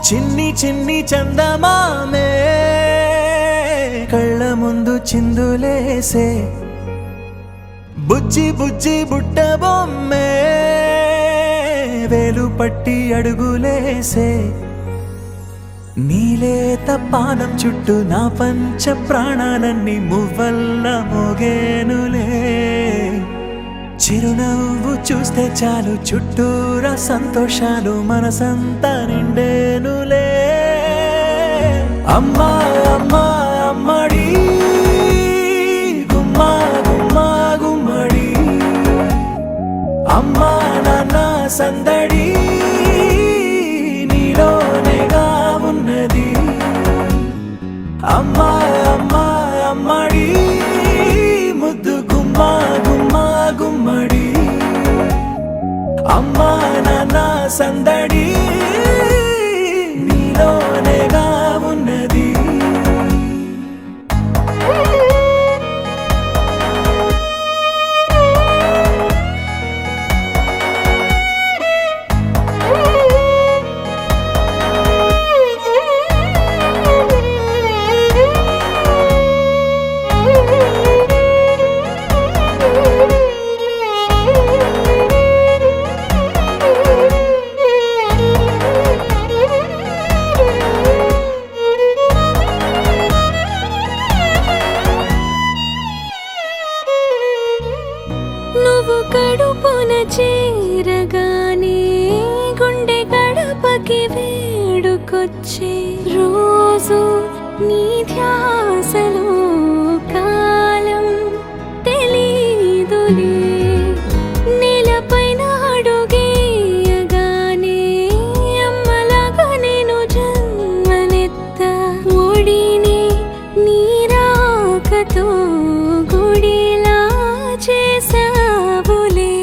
చిన్ని చిన్ని చందమామే కళ్ళ ముందు చిందులేసే బుజ్జి బుజ్జి బుట్ట బొమ్మే వేలు పట్టి అడుగులేసే నీలేత పానం చుట్టూ నా పంచ ప్రాణాలన్నీ మువ్వల్ల మోగేనులే చిరునవ్వు చూస్తే చాలు చుట్టూరా సంతోషాలు మనసంతా నిండేనులే అమ్మా అమ్మా అమ్మడి గుమ్మా గుమ్మా గుమ్మడి అమ్మా నాన్న సందడి నీలోనేగా ఉన్నది అమ్మా అమ్మా అమ్మడి ముద్దు గుమ్మా గుమ్మా గుమ్మడి అమ్మా నాన్న సందడి నీలోనేగా ఉన్నది నువ్వు కడుపున చేరగానే గుండె గడపకి వేడుకొచ్చే రోజు నీ ధ్యాసలో కాలం తెలీదులే నేలపైన అడుగేయగానే అమ్మలాగా నేను జన్మనెత్త ఒడిని నీ రాకతో గుడిలా చేసావులే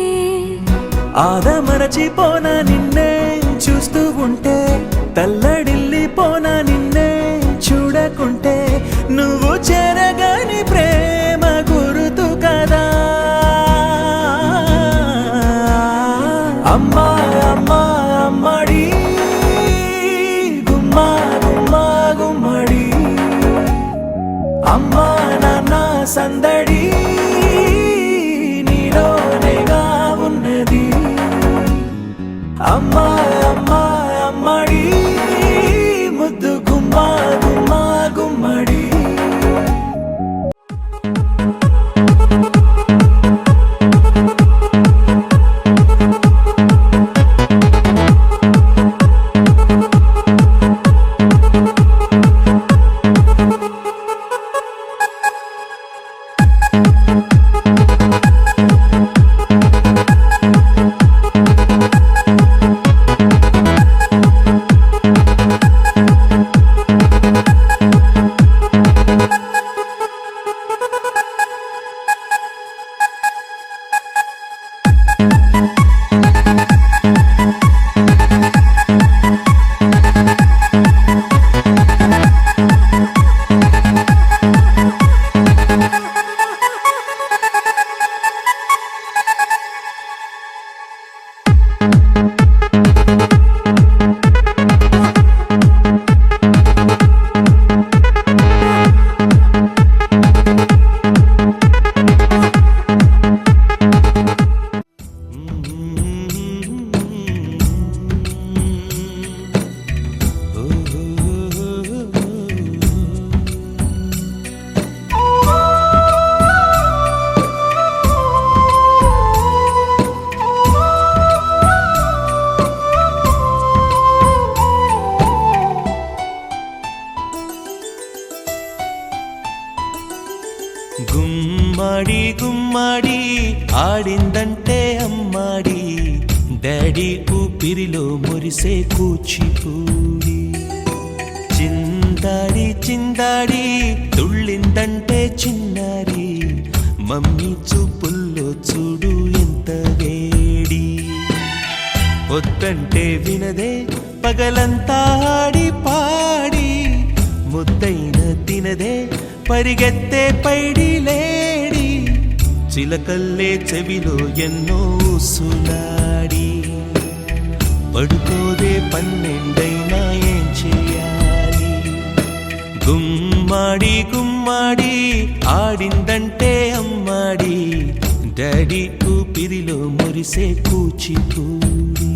ఆదమరచిపోన నిన్నే చూస్తూ ఉంటే తల్లడిల్లిపోన నిన్నే చూడకుంటే నువ్వు చెరగని ప్రేమ గురుతు కదా అమ్మా అమ్మా అమ్మడి గుమ్మా గుమ్మా గుమ్మడి అమ్మా నాన్న సందడి నీలోనేగా ఉన్నది అమ్మా అమ్మా అమ్మడి ముద్దు గుమ్మా గుమ్మా గుమ్మడి గుమ్మడి గుమ్మడి ఆడిందంటే అమ్మాడి డాడీ ఊపిరిలో మురిసే కూచిపూడి చిందాడి చిందాడి తుళ్ళిందంటే చిన్నారి మమ్మీ చూపుల్లో చూడు ఎంత వేడి వద్దంటే వినదే పగలంతా ఆడి పాడి ముద్దైన తినదే పరిగెత్తే పైడి లేడి చిలకల్లే చెవిలో ఎన్నో సులాడి పడుకోదే పన్నెండైనా ఏం చేయాలి గుమ్మాడి గుమ్మాడి ఆడిందంటే అమ్మాడి డాడీ ఊపిరిలో మురిసే కూచిపూడి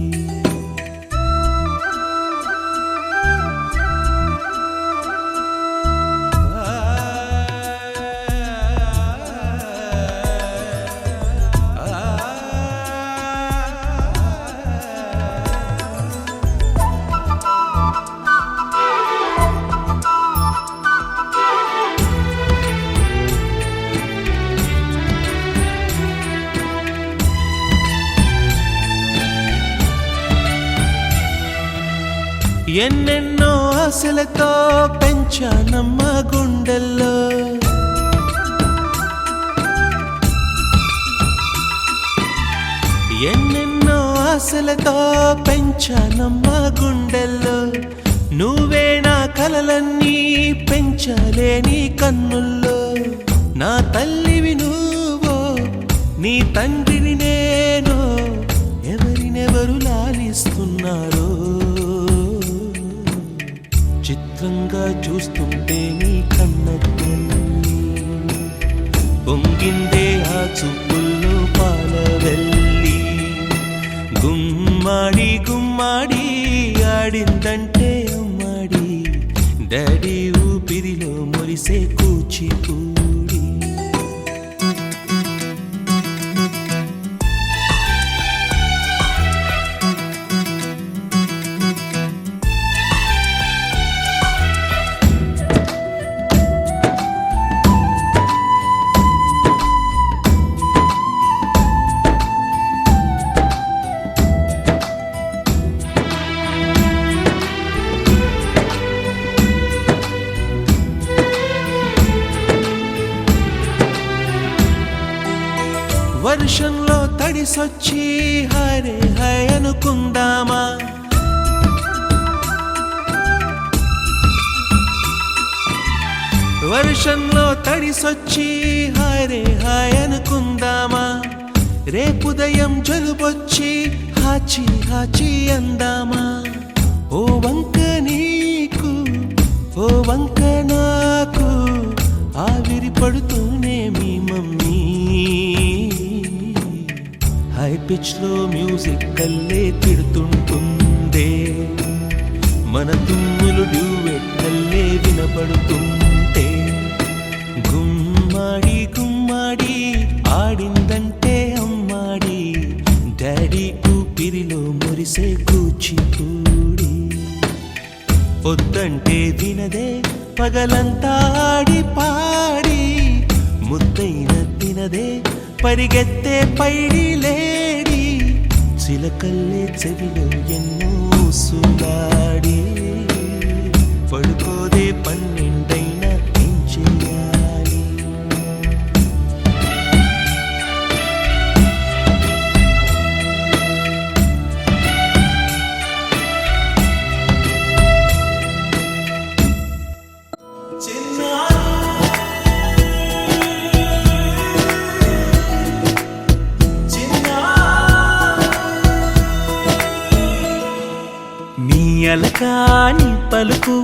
ఎన్నెన్నో ఆశలతో పెంచానమ్మ గుండెల్లో ఎన్నెన్నో ఆశలతో పెంచానమ్మ గుండెల్లో నువ్వే నా కలలన్నీ పెంచాలే నీ కన్నుల్లో నా తల్లివి నువ్వో నీ తండ్రిని నేను ఎవరినెవరు లాలిస్తున్నారో చిత్రంగా చూస్తుంటే నీ కన్న పొంగిందే ఆ చూపుల్లో పాలవెల్లి గుమ్మాడి గుమ్మాడి ఆడిందంటే అమ్మాడి డాడీ ఊపిరిలో మురిసే కూచిపూడి వర్షంలో తడిసొచ్చి హరే హై అనుకుందామా వర్షంలో తడిసొచ్చి హరే హై అనుకుందామా రేపుదయం జలుబొచ్చి హాచి హాచి అందామా ఓ వంక నీకు ఓ వంక నాకు ఆవిరి పడుతూనే మీ మమ్మీ హై పిచ్ లో మ్యూజిక్ కల్లే తిడుతుంటుందే మన తుమ్ములు డ్యూయెట్ కల్లే వినపడుతుంటే గుమ్మాడి గుమ్మాడి ఆడిందంటే అమ్మాడి డాడీ ఊపిరిలో మురిసే కూచిపూడి పొద్దంటే వినదే పగలంతా ఆడి పాడి ముద్దైన తినదే పరిగెత్తే పైడి లేడి చిలకల్లే చెవిలో ఎన్నో సులాడి పడుకోదే పన్నెండైనా ఏం చేయాలి అలకాని పలుకు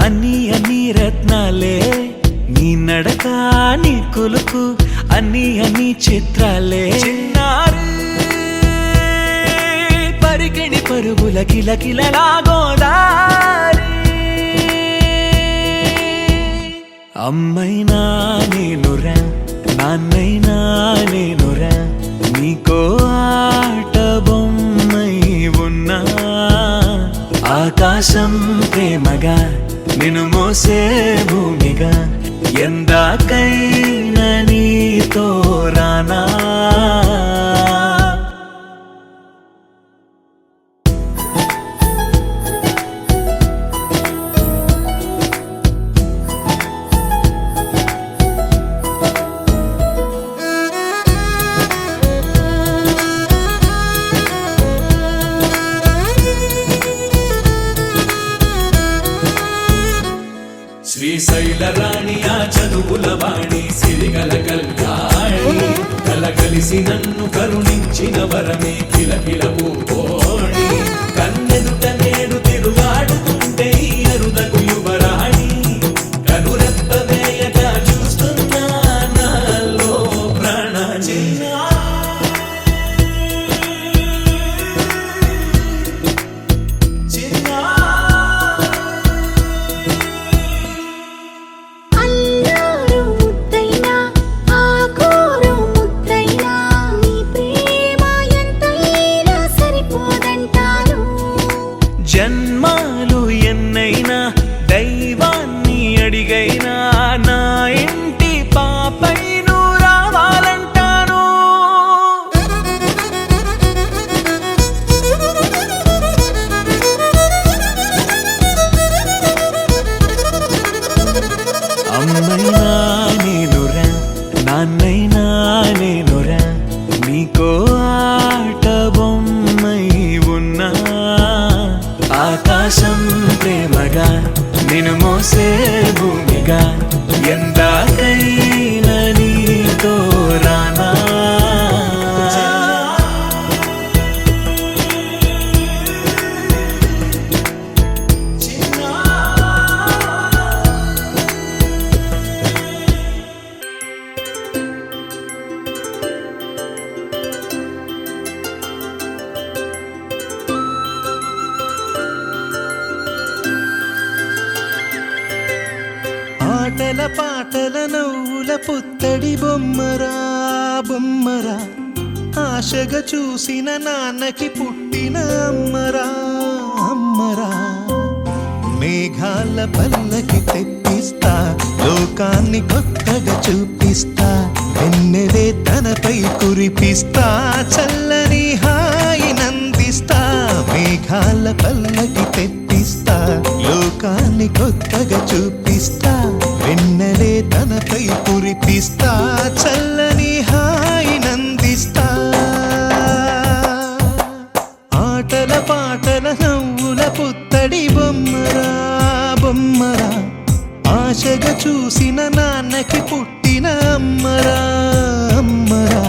అన్ని అన్ని రత్నాలే నీ నడక నీ కొలుకు అన్ని అన్ని చిత్రాలే చిన్నారు పరికిణి పరుగుల కిలకిలలాగోదారి అమ్మైనా నేనురా నాన్నైనా నేనురా నీకో ఆట బొమ్మై ఉన్నా ఆకాశం ప్రేమగా నిన్ను మోసే భూమిగా ఎందాకైనా నీతో శ్రీశైల రాణి ఆ చదువుల వాణి సిరిగల కళ్యాణి కలగలిసి నన్ను కరుణించిన వరమే కిలకిల పూకోణి కన్నెదుట నేడు తిరుగాడుతుంటే ఈ అరుదకు యువరాణి కనురెప్ప వేయక చూస్తున్నా నాలో ప్రాణ అల్లారు ముద్దైనా ఆకోరు ముద్దైనా నీ ప్రేమ ఎంతైనా సరిపోదంటాను జన్మాలు ఎన్నైనా దైవాన్ని అడిగైనా నా ఇంటి పాపై నువ్వు రావాలంటాను అమ్మైనా నేనురా నాన్నైనా నేనురా నీకో ఆట బొమ్మై ఉన్నా ఆకాశం ప్రేమగా నిన్ను మోసే భూమిగా ఎందాకైనా నీతో రానా ఆటల పాటల నవ్వుల పుత్తడి బొమ్మరా బొమ్మరా ఆశగా చూసిన నాన్నకి పుట్టిన అమ్మరా అమ్మరా మేఘాల పల్లకి తెప్పిస్తా లోకాన్ని కొత్తగా చూపిస్తా వెన్నెలే తనపై కురిపిస్తా చల్లని హాయి నందిస్తా మేఘాల పల్లకి తెప్పిస్తా లోకాన్ని కొత్తగా చూపిస్తా వెన్నెలే తనపై కురిపిస్తా చల్లని హాయి నందిస్తా ఆటల పాటల నవ్వుల పుత్తడి బొమ్మరా బొమ్మరా ఆశగా చూసిన నాన్నకి పుట్టిన అమ్మరా అమ్మరా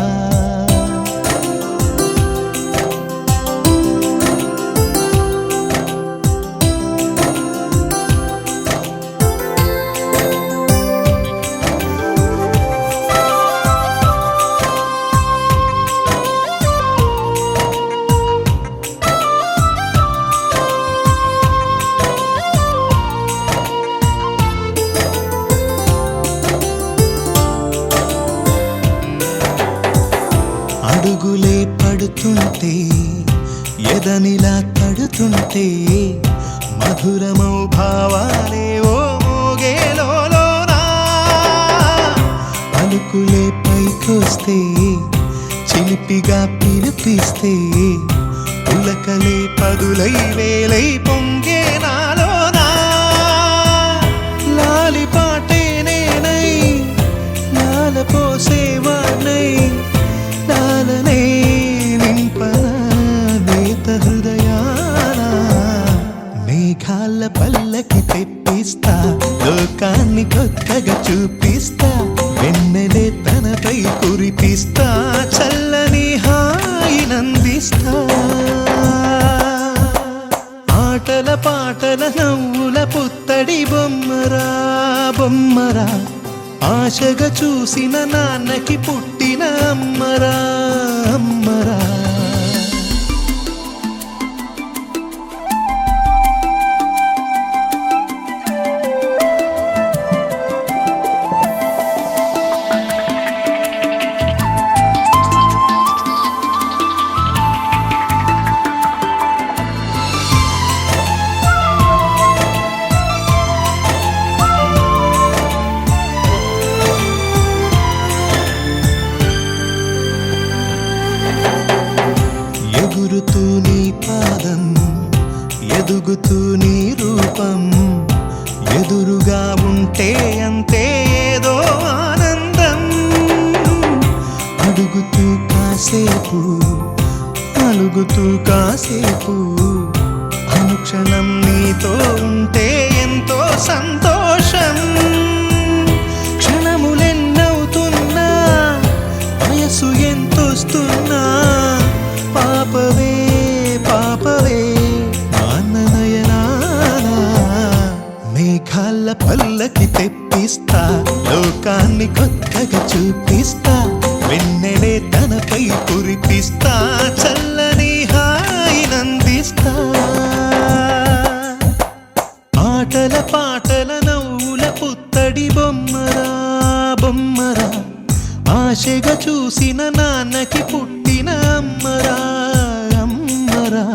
అడుగులే పడుతుంటే ఎదనిలా తడుతుంటే మధురమౌ భావాలే ఓ మోగేలోనా పలుకులే పైకొస్తే చిలిపిగా పిలిపిస్తే పులకలే పదులై వేలై పొంగే నాలోనా లాలి పాటే నేనై లాల పోసేవాణ్ణై లాలనే నింపన నేత హృదయాన మేఘాల పల్లకి తెప్పిస్తా లోకాన్ని కొత్తగా చూపిస్తా వెన్నెలే తనపై కురిపిస్తా చల్లని హాయి నందిస్తా ఆటల పాటల నవ్వుల పుత్తడి బొమ్మరా బొమ్మరా ఆశగా చూసిన నాన్నకి పుట్టిన అమ్మరా అమ్మరా ఎగురుతూ నీ పాదం ఎదుగుతూ నీ రూపం ఎదురుగా ఉంటే అంతే ఏదో ఆనందం అడుగుతూ కాసేపు అలుగుతూ కాసేపు అనుక్షణం నీతో ఉంటే ఎంతో సంతోషం మేఘాల పల్లకి తెప్పిస్తా లోకాన్ని కొత్తగా చూపిస్తా వెన్నెలే తనపై కురిపిస్తా చల్లని హాయినందిస్తా ఆటల పాటల నవ్వుల పుత్తడి బొమ్మరా బొమ్మరా ఆశగా చూసిన నాన్నకి పుట్టిన అమ్మరా అమ్మరా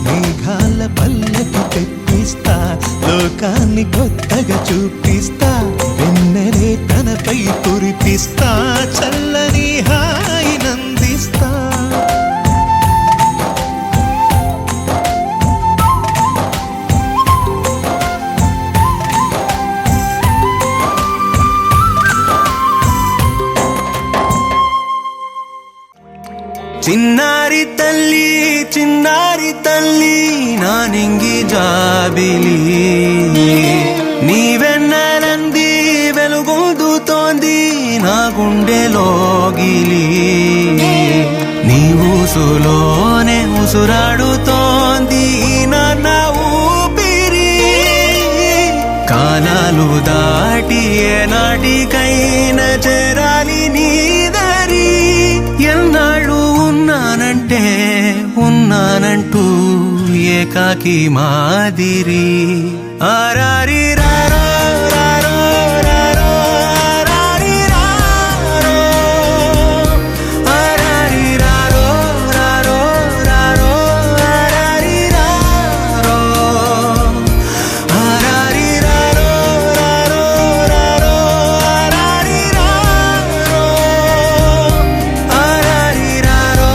మేఘాల పల్లకి తెప్పిస్తా లోకాన్ని కొత్తగా చూపిస్తా వెన్నెలే తనపై కురిపిస్తా చల్లని హాయినందిస్తా చిన్నారి తల్లి నా నింగి జాబిలి నీవెన్నెలంది వెలుగొందుతోంది నా గుండెలోగిలి నీ ఊసులోనే ఉసురాడుతోంది నాన్న ఊపిరి కాలాలు దాటి ఏనాటికైనా చేరాలి నీ దరి ఎన్నాళ్ళు ఉన్నానంటూ ఏకాకి మాదిరి ఆరారి రారో రారో రారో ఆరారి రారో ఆరారి రారో రారో రారో ఆరారి రారో ఆరారి రారో రారో రారో ఆరారి రారో ఆరారి రారో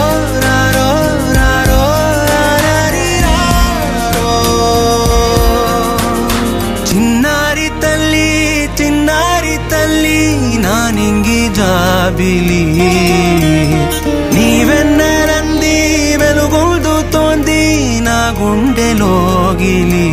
రారో రారో ఆరారి రారో చిన్నారి తల్లి నా నింగి జాబిలి నీవెన్నెలంది వెలుగొందుతోంది నా గుండెలోగిలి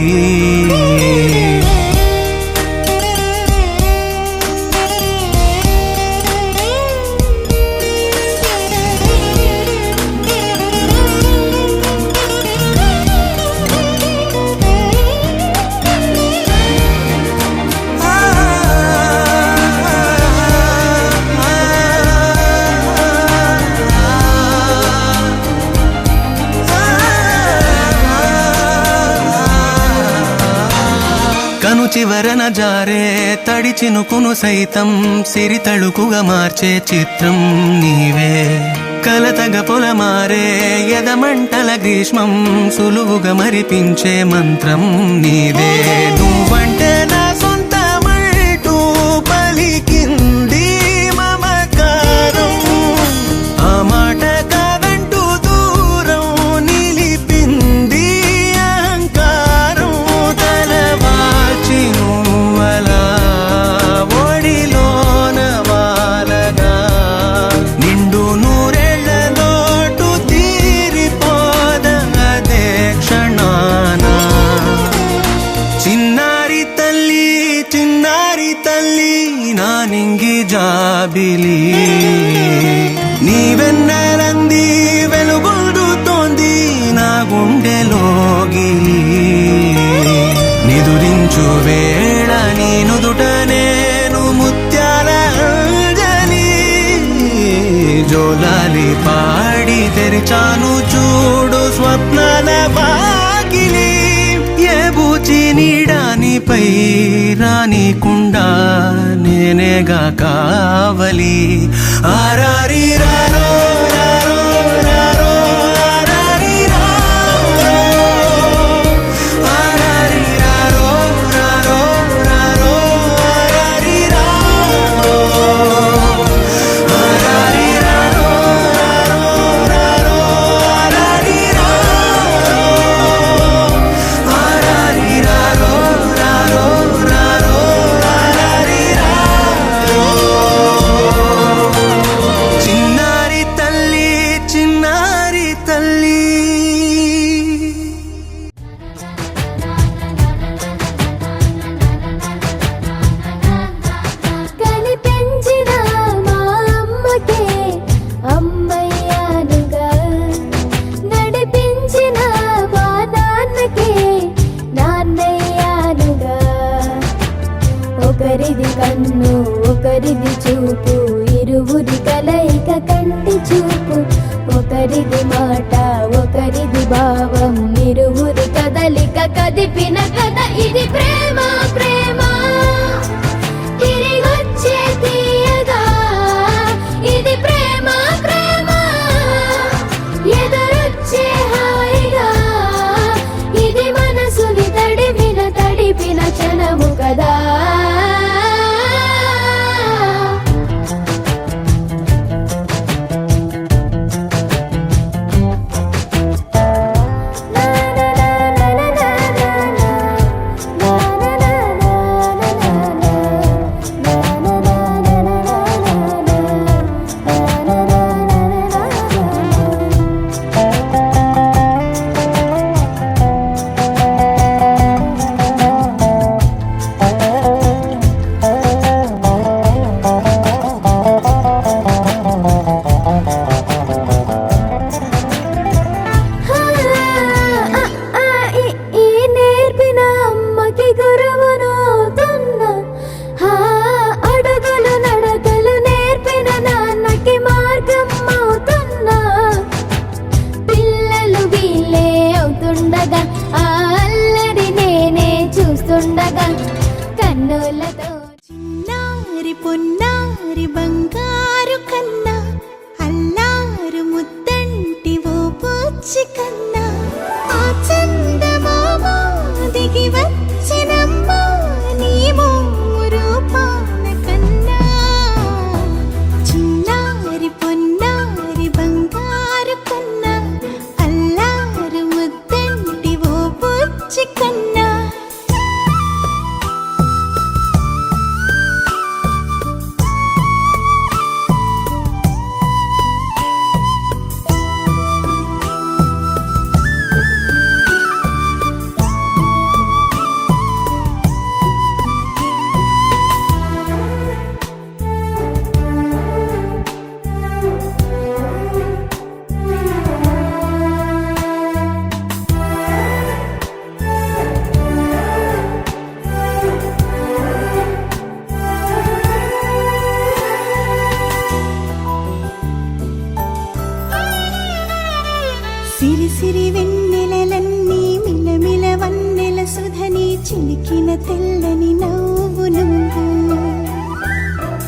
కను చివరన జారే తడి చినుకును సైతం సిరి తళుకుగా మార్చే చిత్రం నీవే కలతగ పొలమారే ఎదమంటల గ్రీష్మం సులువుగా మరిపించే మంత్రం నీదే నువ్వంటే నా సొంతమంటూ పలికింది మమకారం ఆ మాట కాదంటూ దూరం నిలిపింది అహంకారం తలవాల్చి నువ్వలా ఒడిలోన వాలగా నిండు నూరేళ్ల లోటు తీరిపోదదే క్షణాన చిన్నారి తల్లి నా నింగి జాబిలి నీవెన్నెలంది వెలుగొందుతోంది నా గుండెలోగిలి నిదురించు వేళ నీ నుదుట నేను ముత్యాల అంజలి జోలాలి పాడి తెరిచాను చూడు స్వప్నాల వాకిలి ఏ బూచి నీడానిపై రానికుండా నేనేగా కావలి ఆరారి రారో రారో రారో ఆరారి రారో ఆరారి రారో రారో రారో ఆరారి రారో ఆరారి రారో రారో రారో ఆరారి రారో ఆరారి రారో రారో రారో ఆరారి రారో చిన్నారి తల్లి ఒకరిది కన్ను ఒకరిది చూపు ఇరువురి కలయిక కంటి చూపు ఒకరిది మాట ఒకరిది భావం ఇరువురి కదలిక కదిపిన కథ ఇది ప్రేమ ప్రేమ తిరిగొచ్చే తీయగా ఇది ప్రేమ ప్రేమ ఎదురొచ్చే హాయిగా ఇది మనసుని తడిపిన క్షణము కదా కన్నులతో చిన్నారి పొన్నారి బంగారు కన్నా అల్లారు ముద్దంటి ఓ పూచి కన్నా ఆ చందమామ దిగి వచ్చినమ్మా నీ రూపాన కన్నా చిన్నారి పొన్నారి బంగారు కన్నా అల్లారు ముద్దంటి ఓ పూచి కన్నా సిరి సిరి వెన్నెలలన్నీ మిలమిల వన్నెల సుధని చిలికిన తెల్లని నవ్వు నువ్వు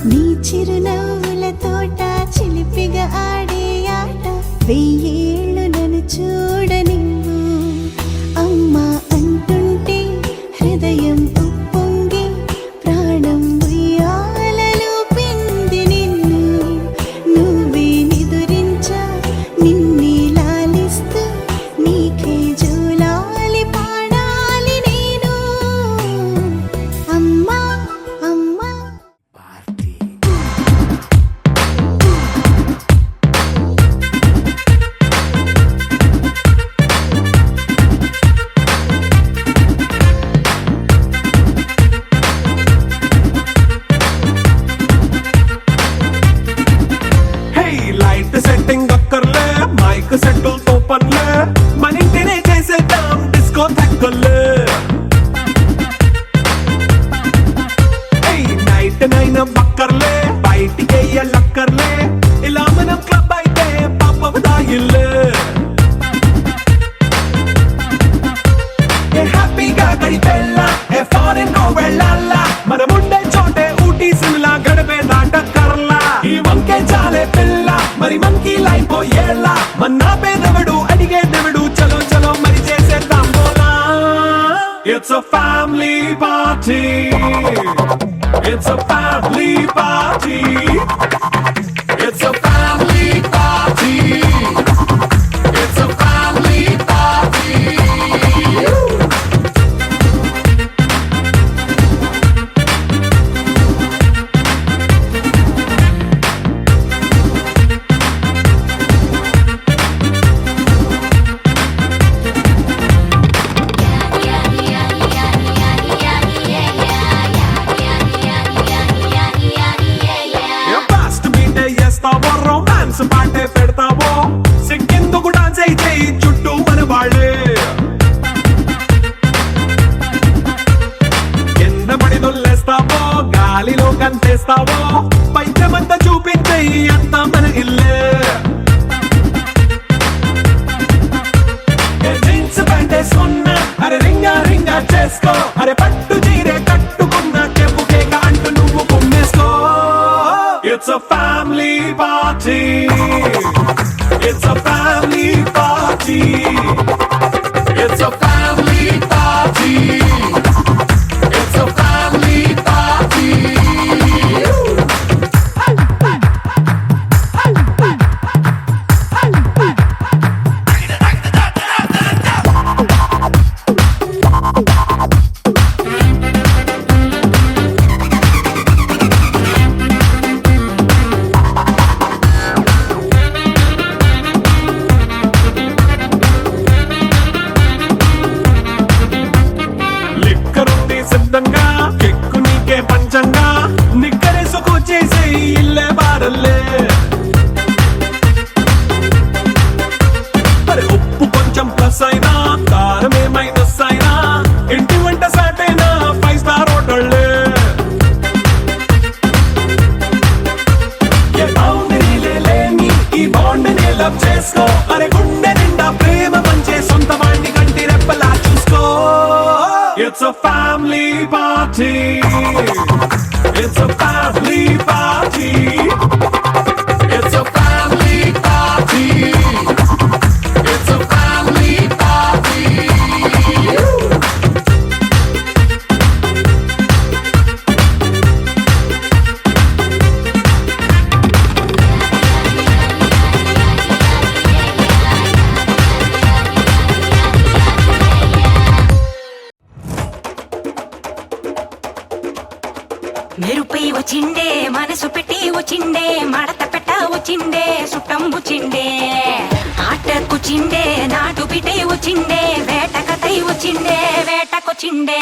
నీ చిరునవ్వుల తోట చిలిపిగా ఆడే ఆట వెయ్యేళ్ళు నన్ను చూడ నువ్వు అమ్మా అంటుంటే హృదయం ఉప్పొంగి ప్రాణం ఉయ్యాలలో పిండి నిన్ను నువ్వే నిదురించా నిన్నే నీకే జోలాలి పాడాలి నేను అమ్మా అమ్మా లైట్ సెట్టింగ్ అక్కర్లే మైక్ సెట్టుల్ తో పర్లే మన ఇంటినే చేసేద్దాం డిస్కో థక్కర్లే నైట్ నైన్ బక్కర్లే బయటికి లక్కర్లే ఇలా మనం క్లబ్ అయితే పాపదాయిల్లే హ్యాపీగా గడిపెల్లా ఫారెన్ నో వెళ్ళాలా మనం ఉండే చోటే ఊటీ సిమ్లా గడిపే దాటక్కర్లా ఈ వంకే చాలే పిల్ల మరి మనకి లైఫ్ ఏళ్ళ మన్నా పేదవడు అడిగేదెవడు చలో చలో మరి చేసేద్దాం బోలా it's a family party it's a family party it's a family party it's a family party కంతేస్తావో పైద్యమంతా చూపించేయి అంతా మన ఇల్లే జీన్స్ ప్యాంట్ వేసుకున్నా అరే రింగా రింగా చేసుకో అరే పట్టు చీరే కట్టుకున్న చెప్పు కేక అంటూ నువ్వు కుమ్మేసుకో it's a family party it's a family party it's a family party it's a family party లిక్కరుంది సిద్ధంగా కెక్కు నీకే పంచంగా నిక్కరేసుకు చేసే ఇల్లే బారల్లే అరే ఉప్పు కొంచెం ప్లస్ అయినా కారం మైనస్ అయినా ఇంటి వంట సాటైనా 5 స్టార్ హోటళ్ళే ఏ బౌండరీలే లేని ఈ బాండ్ ని లవ్ చేసుకో అరే గుండె నిండా ప్రేమ పంచే సొంత వాణ్ణి కంటి రెప్పలా చూసుకో it's a family party it's a family party it's a family party it's a family party మెరుపై వచ్చిండే మనసు పెట్టి వచ్చిండే మడత పెట్ట వచ్చిండే సుట్టం వచ్చిండే ఆటకుచిండే నాటు బిడ్డ వచ్చిండే వేటకతై వచ్చిండే వేటకొచ్చిండే